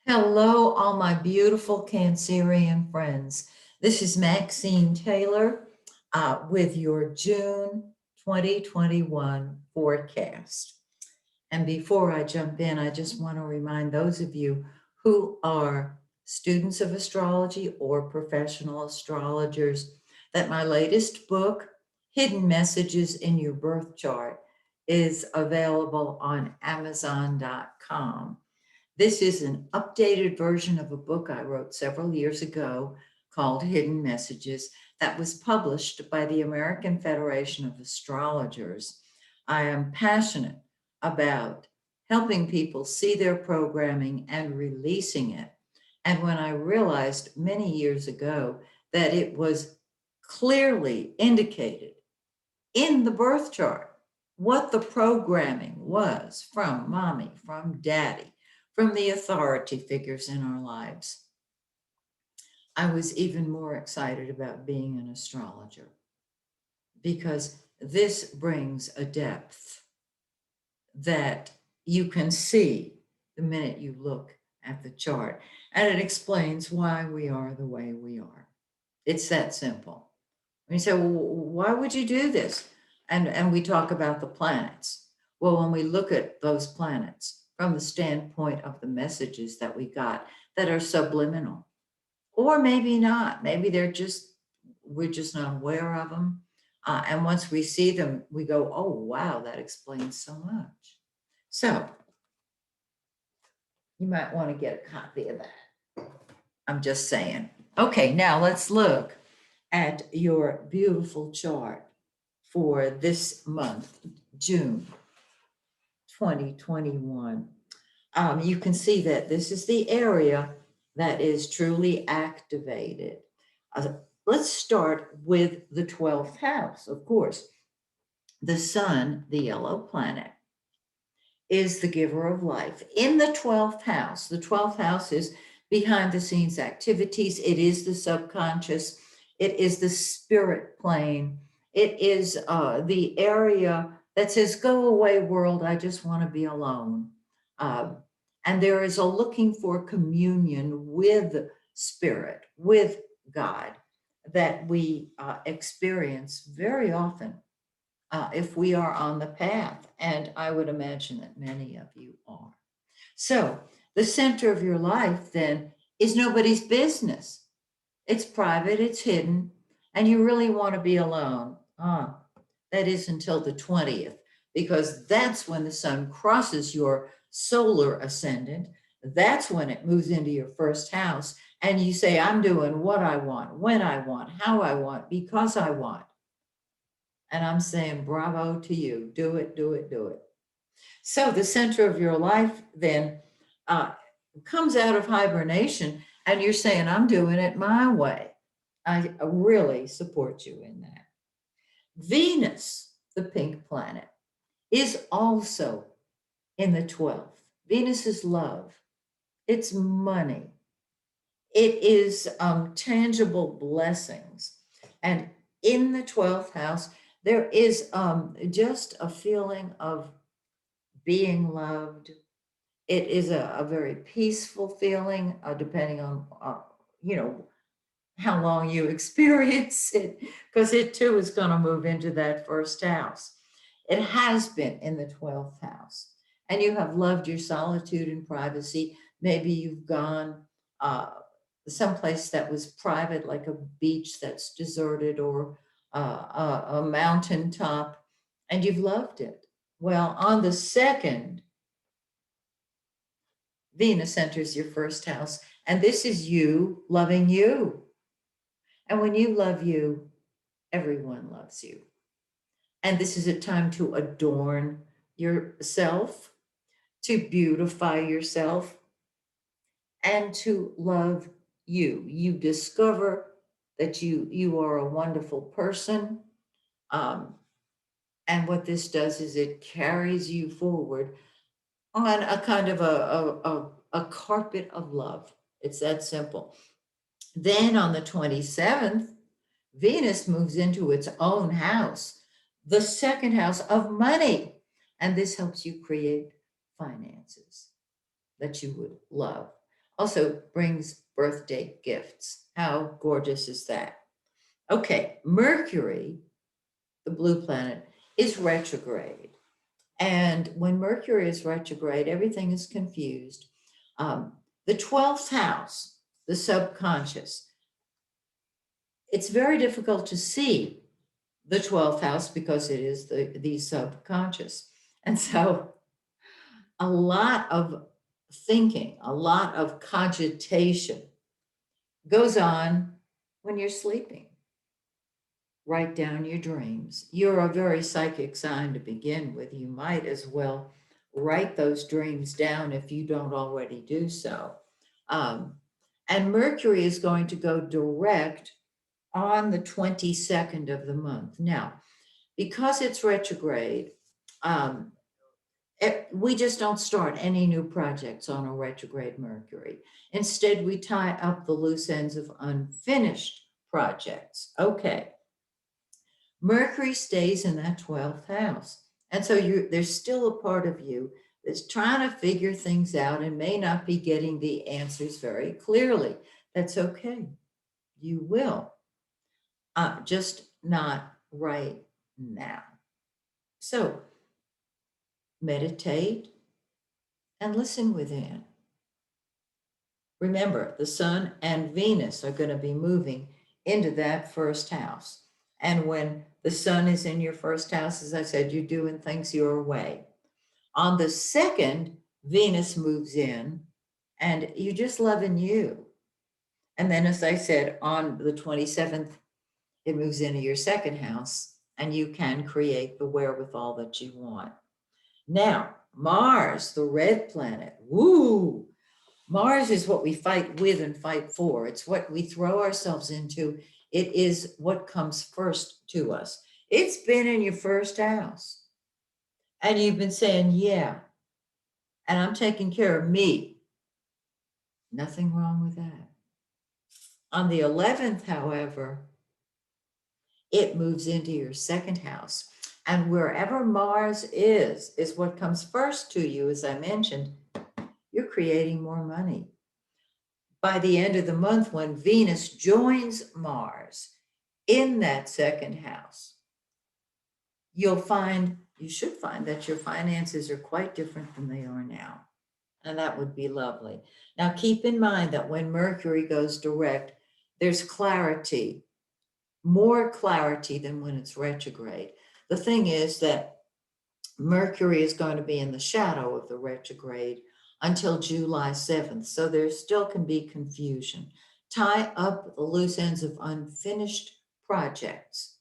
Hello, all my beautiful Cancerian friends. This is Maxine Taylor with your June 2021 forecast. And before I jump in, I just want to remind those of you who are students of astrology or professional astrologers that my latest book, Hidden Messages in Your Birth Chart, is available on Amazon.com. This is an updated version of a book I wrote several years ago called Hidden Messages that was published by the American Federation of Astrologers. I am passionate about helping people see their programming and releasing it. And when I realized many years ago that it was clearly indicated in the birth chart what the programming was from mommy, from daddy, from the authority figures in our lives, I was even more excited about being an astrologer because this brings a depth that you can see the minute you look at the chart. And it explains why we are the way we are. It's that simple. And you say, well, why would you do this? And we talk about the planets. Well, when we look at those planets from the standpoint of the messages that we got that are subliminal, or maybe not, maybe we're just not aware of them. And once we see them, we go, oh, wow, that explains so much. So you might want to get a copy of that. I'm just saying. Okay, now let's look at your beautiful chart for this month, June 2021. You can see that this is the area that is truly activated. Uh, let's start with the 12th house, of course. The sun, the yellow planet, is the giver of life. In the 12th house is behind the scenes activities. It is the subconscious. It is the spirit plane. It is the area that says, go away, world. I just want to be alone. Um, and there is a looking for communion with spirit, with God, that we experience very often if we are on the path. And I would imagine that many of you are. So the center of your life then is nobody's business. It's private, it's hidden, and you really want to be alone. That is until the 20th, because that's when the sun crosses your solar ascendant. That's when it moves into your first house. And you say, I'm doing what I want, when I want, how I want, because I want. And I'm saying, bravo to you. Do it, do it, do it. So the center of your life then uh, comes out of hibernation, and you're saying, I'm doing it my way. I really support you in that. Venus, the pink planet, is also in the 12th. Venus is love, it's money, it is tangible blessings. And in the 12th house, there is just a feeling of being loved. It is a very peaceful feeling, depending on, you know, how long you experience it, because it too is going to move into that first house. It has been in the 12th house, and you have loved your solitude and privacy. Maybe you've gone someplace that was private, like a beach that's deserted, or a mountaintop, and you've loved it. Well, on the second, Venus enters your first house, and this is you loving you. And when you love you, everyone loves you. And this is a time to adorn yourself, to beautify yourself, and to love you. You discover that you are a wonderful person. Um, and what this does is it carries you forward on a kind of a carpet of love. It's that simple. Then on the 27th, Venus moves into its own house, the second house of money. And this helps you create finances that you would love. Also brings birthday gifts. How gorgeous is that? Okay, Mercury, the blue planet, is retrograde. And when Mercury is retrograde, everything is confused. Um, the 12th house, the subconscious, it's very difficult to see the 12th house because it is the subconscious. And so a lot of thinking, a lot of cogitation goes on when you're sleeping. Write down your dreams. You're a very psychic sign to begin with. You might as well write those dreams down if you don't already do so. Um, and Mercury is going to go direct on the 22nd of the month. Now, because it's retrograde, um, we just don't start any new projects on a retrograde Mercury. Instead, we tie up the loose ends of unfinished projects. Okay. Mercury stays in that 12th house. And so there's still a part of you that's trying to figure things out and may not be getting the answers very clearly. That's okay. You will. Just not right now. So meditate and listen within. Remember, the Sun and Venus are going to be moving into that first house. And when the Sun is in your first house, as I said, you're doing things your way. On the second, Venus moves in and you're just loving you. And then, as I said, on the 27th, it moves into your second house and you can create the wherewithal that you want. Now, Mars, the red planet, woo! Mars is what we fight with and fight for. It's what we throw ourselves into. It is what comes first to us. It's been in your first house. And you've been saying, yeah, and I'm taking care of me. Nothing wrong with that. On the 11th, however, it moves into your second house. And wherever Mars is what comes first to you, as I mentioned, you're creating more money. By the end of the month, when Venus joins Mars in that second house, you should find that your finances are quite different than they are now. And that would be lovely. Now, keep in mind that when Mercury goes direct, there's clarity, more clarity than when it's retrograde. The thing is that Mercury is going to be in the shadow of the retrograde until July 7th. So there still can be confusion. Tie up the loose ends of unfinished projects.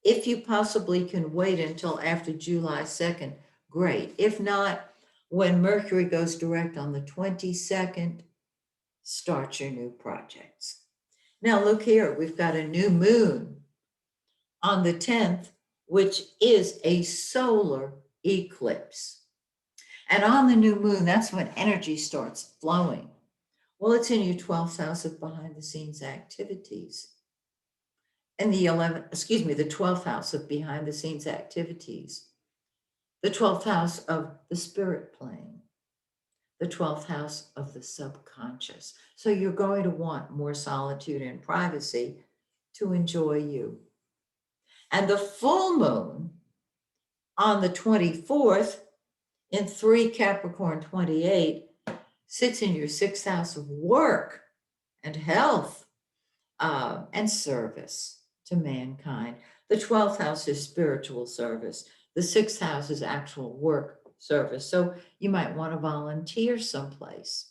If you possibly can wait until after July 2nd, great. If not, when Mercury goes direct on the 22nd, start your new projects. Now, look here, we've got a new moon on the 10th, which is a solar eclipse. And on the new moon, that's when energy starts flowing. Well, it's in your 12th house of behind the scenes activities. And the 12th house of behind the scenes activities. The 12th house of the spirit plane. The 12th house of the subconscious. So you're going to want more solitude and privacy to enjoy you. And the full moon on the 24th in 3 Capricorn 28 sits in your 6th house of work and health and service to mankind. The 12th house is spiritual service. The 6th house is actual work service. So you might want to volunteer someplace.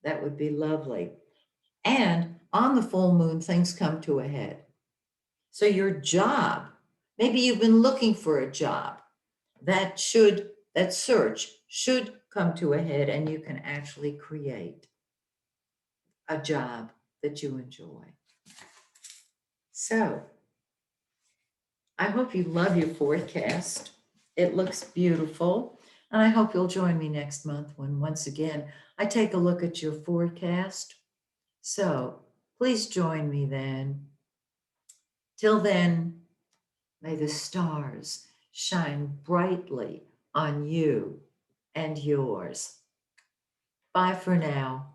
That would be lovely. And on the full moon, things come to a head. So your job, maybe you've been looking for a job, that search should come to a head and you can actually create a job that you enjoy. So I hope you love your forecast. It looks beautiful. And I hope you'll join me next month when once again I take a look at your forecast. So please join me then. Till then, may the stars shine brightly on you and yours. Bye for now.